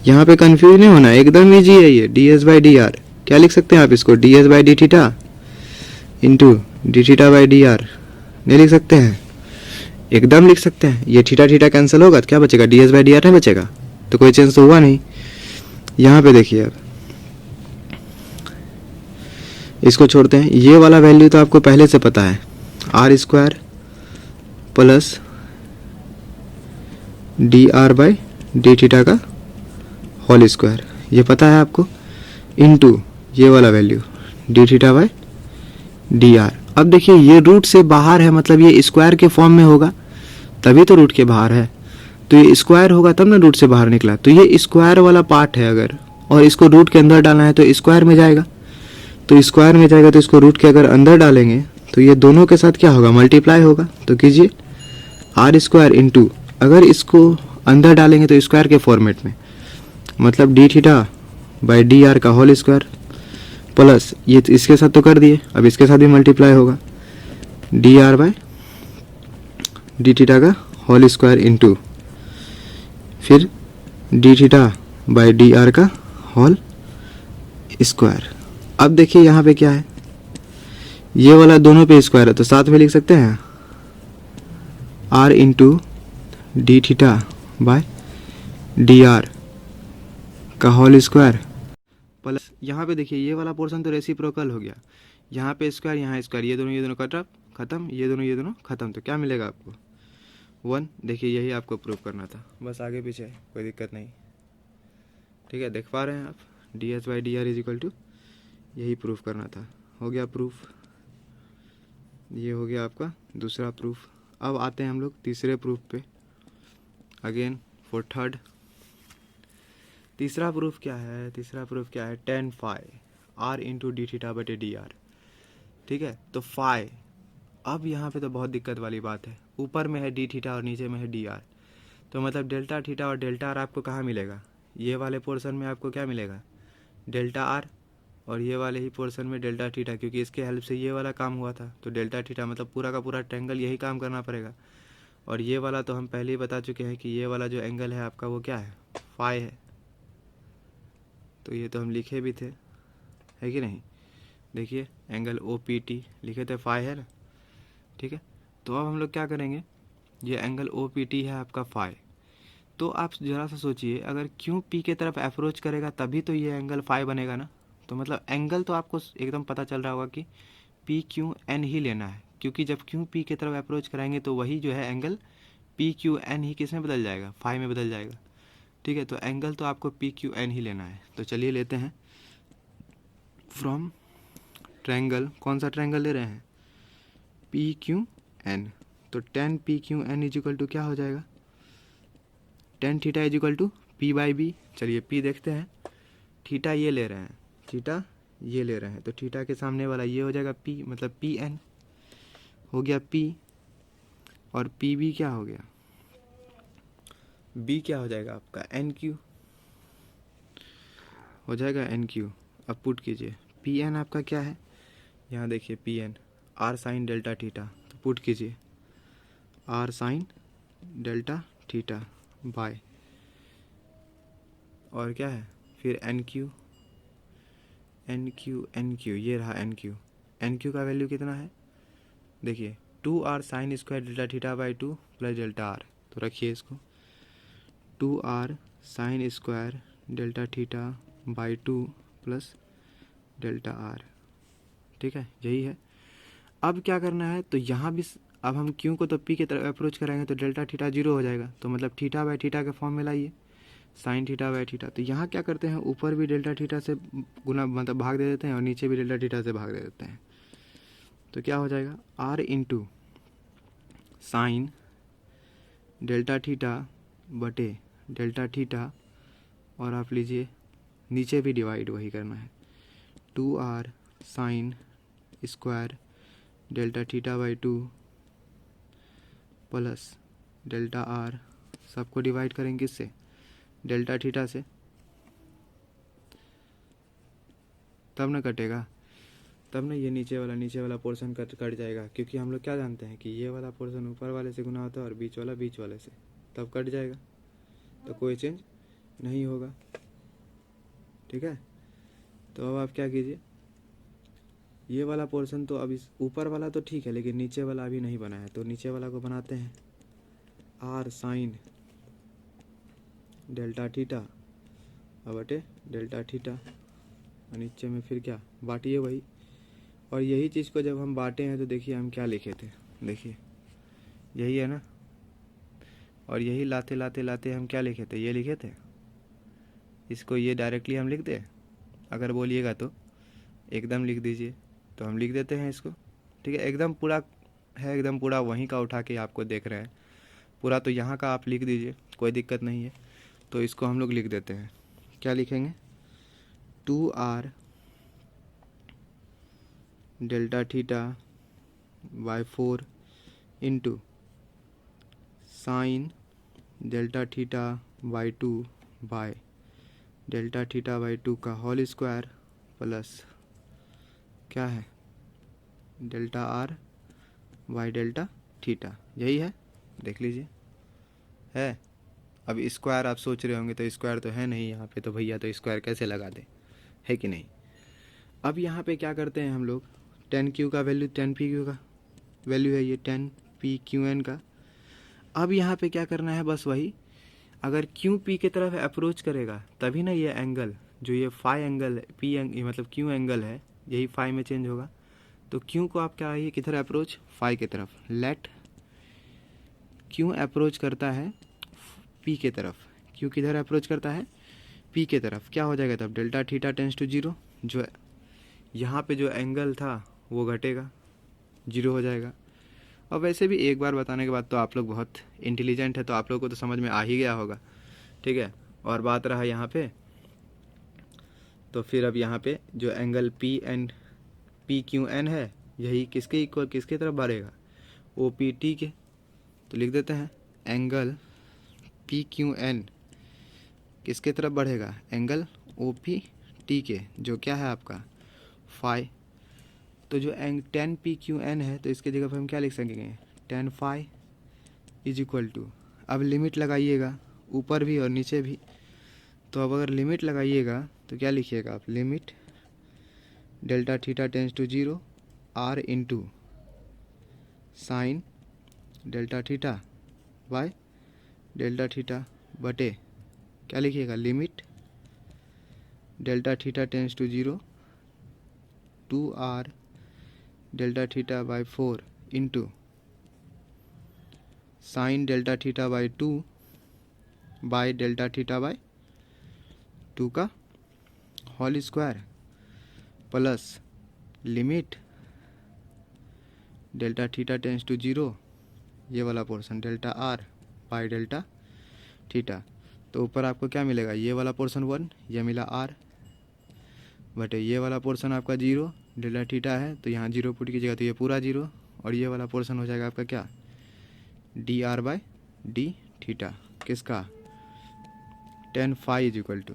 यहाँ पे कंफ्यूज नहीं होना, एकदम ईजी है ये। D S by D R क्या लिख सकते हैं आप इसको, D S by D theta into D theta by D R, नहीं लिख सकते हैं, एकदम लिख सकते हैं। ये थीटा थीटा कैंसिल होगा तो क्या बचेगा, D S by D R नहीं बचेगा, तो कोई चेंज तो हुआ नहीं। यहाँ पे देखिए अब इसको छोड़ते हैं, ये वाला वैल्यू तो आपको पहले से पता है, R square plus D R by D theta का होल स्क्वायर, ये पता है आपको, इनटू ये वाला value D theta by D R. अब देखिए ये रूट से बाहर है, मतलब ये स्क्वायर के फॉर्म में होगा तभी तो रूट के बाहर है, तो ये स्क्वायर होगा तब ना रूट से बाहर निकला, तो ये स्क्वायर वाला पार्ट है अगर, और इसको रूट के अंदर डालना है तो स्क्वायर में जाएगा, तो स्क्वायर में जाएगा तो इसको रूट के अगर अंदर डालेंगे तो ये दोनों के साथ क्या होगा, मल्टीप्लाई होगा। तो कीजिए आर स्क्वायर इंटू, अगर इसको अंदर डालेंगे तो स्क्वायर के फॉर्मेट में, मतलब D theta by D R का होल स्क्वायर प्लस ये इसके साथ तो कर दिए, अब इसके साथ भी मल्टीप्लाई होगा, D R by D theta का होल स्क्वायर इंटू फिर D theta by D R का होल स्क्वायर। अब देखिए यहाँ पे क्या है, ये वाला दोनों पे स्क्वायर है तो साथ में लिख सकते हैं R into D theta by D are का होल स्क्वायर प्लस, यहाँ पे देखिए ये वाला पोर्शन तो रेसिप्रोकल हो गया, यहाँ पे स्क्वायर यहाँ स्क्वायर, ये दोनों खत्म, ये दोनों खत्म, तो क्या मिलेगा आपको 1। देखिए यही आपको प्रूव करना था, बस आगे पीछे कोई दिक्कत नहीं, ठीक है, देख पा रहे हैं आप, D H by D R is equal to, यही प्रूफ करना था, हो गया प्रूफ, ये हो गया आपका दूसरा प्रूफ। अब आते हैं हम लोग तीसरे प्रूफ पे, अगेन फॉर थर्ड। तीसरा प्रूफ क्या है, tan phi R into D theta बटे डी आर, ठीक है, तो फाई, अब यहाँ पे तो बहुत दिक्कत वाली बात है, ऊपर में है डी थीटा और नीचे में है डी आर, तो मतलब डेल्टा थीटा और डेल्टा आर आपको कहाँ मिलेगा, ये वाले पोर्शन में आपको क्या मिलेगा, डेल्टा आर, और ये वाले ही पोर्शन में डेल्टा थीटा, क्योंकि इसके हेल्प से ये वाला काम हुआ था, तो डेल्टा थीटा मतलब पूरा का पूरा ट्रायंगल यही काम करना पड़ेगा। और ये वाला तो हम पहले ही बता चुके हैं कि ये वाला जो एंगल है आपका वो क्या है, फाई है, तो ये तो हम लिखे भी थे, है कि नहीं, देखिए एंगल ओ पी टी लिखे थे, फाई है ना, ठीक है। तो अब हम लोग क्या करेंगे, ये एंगल ओ पी टी है आपका फाई, तो आप ज़रा सा सोचिए अगर क्यू पी के तरफ अप्रोच करेगा तभी तो ये एंगल फाई बनेगा ना, तो मतलब एंगल तो आपको एकदम पता चल रहा होगा कि पी क्यू एन ही लेना है, क्योंकि जब क्यू पी की तरफ अप्रोच कराएंगे तो वही जो है एंगल पी क्यू एन ही किस में बदल जाएगा, फाई में बदल जाएगा, ठीक है। तो एंगल तो आपको पी क्यू एन ही लेना है, तो चलिए लेते हैं फ्रॉम ट्रायंगल, कौन सा ट्रायंगल ले रहे हैं, पी क्यू एन, तो tan P Q N is equal to क्या हो जाएगा, tan theta is equal to P by B, चलिए पी देखते हैं, थीटा ये ले रहे हैं, थीटा ये ले रहे हैं, तो थीटा के सामने वाला ये हो जाएगा पी, मतलब पी एन हो गया पी, और पी बी क्या हो गया, बी क्या हो जाएगा आपका एन क्यू हो जाएगा, एन क्यू। अब पुट कीजिए, पी एन आपका क्या है, यहाँ देखिए P N R sine delta theta, तो पुट कीजिए R sine delta theta by, और क्या है फिर एन क्यू ये रहा एन क्यू का वैल्यू कितना है, देखिए 2r sine square delta theta by 2 plus delta are, तो रखिए इसको 2r sine square delta theta by 2 plus delta are, ठीक है, यही है। अब क्या करना है, तो यहाँ भी अब हम क्यू को तो पी की तरफ अप्रोच कराएंगे तो डेल्टा थीटा 0 हो जाएगा, तो मतलब थीटा बाई थीटा के फॉर्म में लाइए, साइन थीटा बाई थीटा, तो यहाँ क्या करते हैं, ऊपर भी डेल्टा थीटा से गुना मतलब भाग दे देते हैं और नीचे भी डेल्टा थीटा से भाग दे देते हैं, तो क्या हो जाएगा R into sine delta theta बटे डेल्टा थीटा, और आप लीजिए नीचे भी डिवाइड वही करना है, 2r sine square delta theta by 2 plus delta are, सबको डिवाइड करेंगे किससे, डेल्टा थीटा से, तब ना कटेगा, तब ना ये नीचे वाला पोर्शन कट जाएगा, क्योंकि हम लोग क्या जानते हैं कि ये वाला पोर्शन ऊपर वाले से गुना होता है और बीच वाले से, तब कट जाएगा, तो कोई चेंज नहीं होगा। ठीक है, तो अब आप क्या कीजिए, ये वाला पोर्शन तो अब इस ऊपर वाला तो ठीक है, लेकिन नीचे वाला अभी नहीं बना है, तो नीचे वाला को बनाते हैं आर साइन डेल्टा थीटा बटे डेल्टा थीटा, और नीचे में फिर क्या बांटिए वही। और यही चीज़ को जब हम बांटे हैं तो देखिए हम क्या लिखे थे, देखिए यही है ना, और यही लाते लाते लाते हम क्या लिखे थे, ये लिखे थे। इसको ये डायरेक्टली हम लिख दें, अगर बोलिएगा तो एकदम लिख दीजिए, तो हम लिख देते हैं इसको। ठीक है, एकदम पूरा है, एकदम पूरा वहीं का उठा के आपको देख रहे हैं, पूरा तो यहाँ का आप लिख दीजिए, कोई दिक्कत नहीं है। तो इसको हम लोग लिख देते हैं, क्या लिखेंगे, 2r delta theta by 4 into sine delta theta by 2 by delta theta by 2 का होल स्क्वायर प्लस क्या है delta R by delta theta, यही है, देख लीजिए है। अब स्क्वायर आप सोच रहे होंगे तो स्क्वायर तो है नहीं यहाँ पे, तो भैया तो स्क्वायर कैसे लगा दे, है कि नहीं। अब यहाँ पे क्या करते हैं हम लोग, 10Q का वैल्यू 10PQ का वैल्यू है ये 10PQN का। अब यहाँ पे क्या करना है, बस वही, अगर QP की तरफ अप्रोच करेगा तभी ना ये एंगल, जो ये फाई एंगल है, P एंगल मतलब Q एंगल है, यही फाई में चेंज होगा। तो Q को आप क्या है किधर अप्रोच, फाई की तरफ, लेट Q अप्रोच करता है P की तरफ, Q किधर अप्रोच करता है, P की तरफ, क्या हो जाएगा तब, डेल्टा थीटा टेंस टू 0, जो यहाँ पे जो एंगल था वो घटेगा, 0 हो जाएगा। और वैसे भी एक बार बताने के बाद तो आप लोग बहुत इंटेलिजेंट है, तो आप लोगों को तो समझ में आ ही गया होगा। ठीक है, और बात रहा यहाँ पे, तो फिर अब यहाँ पे जो एंगल PQN है, यही किसके इक्वल, किसके तरफ बढ़ेगा, OPT के। तो लिख देते हैं एंगल PQN किसके तरफ बढ़ेगा, एंगल OPT के, जो क्या है आपका फाई। तो जो 10PQN है, तो इसके जगह पर हम क्या लिख सकेंगे, 10 फाई इज इक्वल टू, अब लिमिट लगाइएगा ऊपर भी और नीचे भी। तो अब अगर लिमिट लगाइएगा तो क्या लिखिएगा आप, limit delta theta tends to 0 R into sine delta theta by delta theta बटे क्या लिखिएगा, limit delta theta tends to 0 2R delta theta by 4 into sine delta theta by 2 by delta theta by 2 का whole square plus limit delta theta tends to 0, ये वाला portion delta R by delta theta. तो ऊपर आपको क्या मिलेगा, ये वाला पोर्शन 1, ये मिला R बटे ये वाला पोर्शन आपका 0, डेल्टा थीटा है तो यहाँ 0 पुट कीजिएगा तो ये पूरा 0, और ये वाला पोर्शन हो जाएगा आपका क्या, DR बाई डी थीटा, किसका 10 फाई इज इक्वल टू,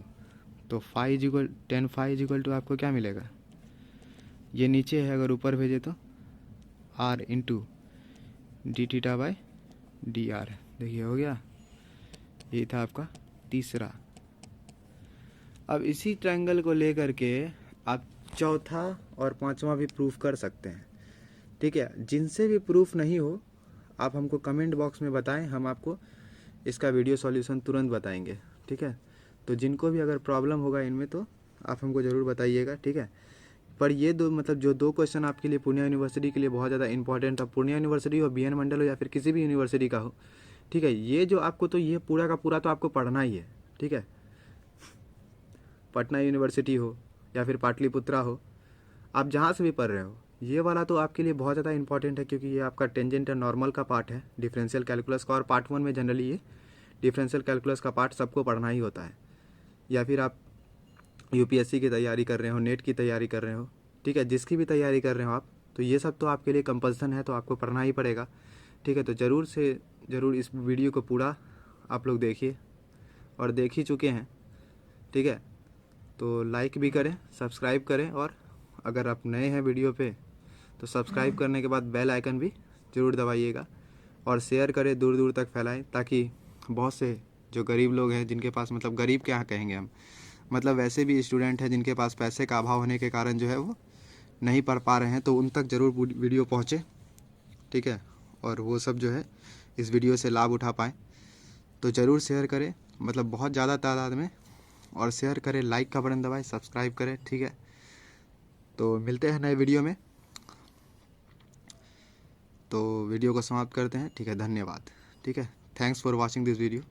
तो 10 फाई इज इक्वल टू आपको क्या मिलेगा, ये नीचे है, अगर ऊपर भेजे तो R into D theta by DR। देखिए हो गया, ये था आपका तीसरा। अब इसी ट्रायंगल को लेकर के आप चौथा और पांचवा भी प्रूफ कर सकते हैं। ठीक है, जिनसे भी प्रूफ नहीं हो आप हमको कमेंट बॉक्स में बताएं, हम आपको इसका वीडियो सॉल्यूशन तुरंत बताएंगे। ठीक है, तो जिनको भी अगर प्रॉब्लम होगा इनमें तो आप हमको ज़रूर बताइएगा। ठीक है, पर ये दो मतलब जो दो क्वेश्चन आपके लिए पूर्णिया यूनिवर्सिटी के लिए बहुत ज़्यादा इंपॉर्टेंट था, पूर्णिया यूनिवर्सिटी हो, BN मंडल हो, या फिर किसी भी यूनिवर्सिटी का हो। ठीक है, ये जो आपको तो ये पूरा का पूरा तो आपको पढ़ना ही है। ठीक है, पटना यूनिवर्सिटी हो या फिर पाटलिपुत्रा हो, आप जहाँ से भी पढ़ रहे हो, ये वाला तो आपके लिए बहुत ज़्यादा इंपॉर्टेंट है, क्योंकि ये आपका टेंजेंट और नॉर्मल का पार्ट है डिफरेंशियल कैलकुलस का। और पार्ट 1 में जनरली ये डिफरेंशियल कैलकुलस का पार्ट सबको पढ़ना ही होता है। या फिर आप UPSC की तैयारी कर रहे हो, नेट की तैयारी कर रहे हो, ठीक है, जिसकी भी तैयारी कर रहे हो आप, तो ये सब तो आपके लिए कंपल्सन है, तो आपको पढ़ना ही पड़ेगा। ठीक है, तो ज़रूर से ज़रूर इस वीडियो को पूरा आप लोग देखिए, और देख ही चुके हैं। ठीक है, तो लाइक भी करें, सब्सक्राइब करें, और अगर आप नए हैं वीडियो पे तो सब्सक्राइब करने के बाद बेल आइकन भी ज़रूर दबाइएगा और शेयर करें, दूर दूर तक फैलाएं, ताकि बहुत से जो गरीब लोग हैं जिनके पास, मतलब गरीब क्या कहेंगे हम, मतलब वैसे भी स्टूडेंट हैं जिनके पास पैसे का अभाव होने के कारण जो है वो नहीं पढ़ पा रहे हैं, तो उन तक ज़रूर वीडियो पहुँचे, ठीक है, और वो सब जो है इस वीडियो से लाभ उठा पाएँ। तो ज़रूर शेयर करें, मतलब बहुत ज़्यादा तादाद में, और शेयर करें, लाइक का बटन दबाएं, सब्सक्राइब करें, ठीक है। तो मिलते हैं नए वीडियो में, तो वीडियो को समाप्त करते हैं, ठीक है। धन्यवाद, ठीक है। Thanks for watching this video.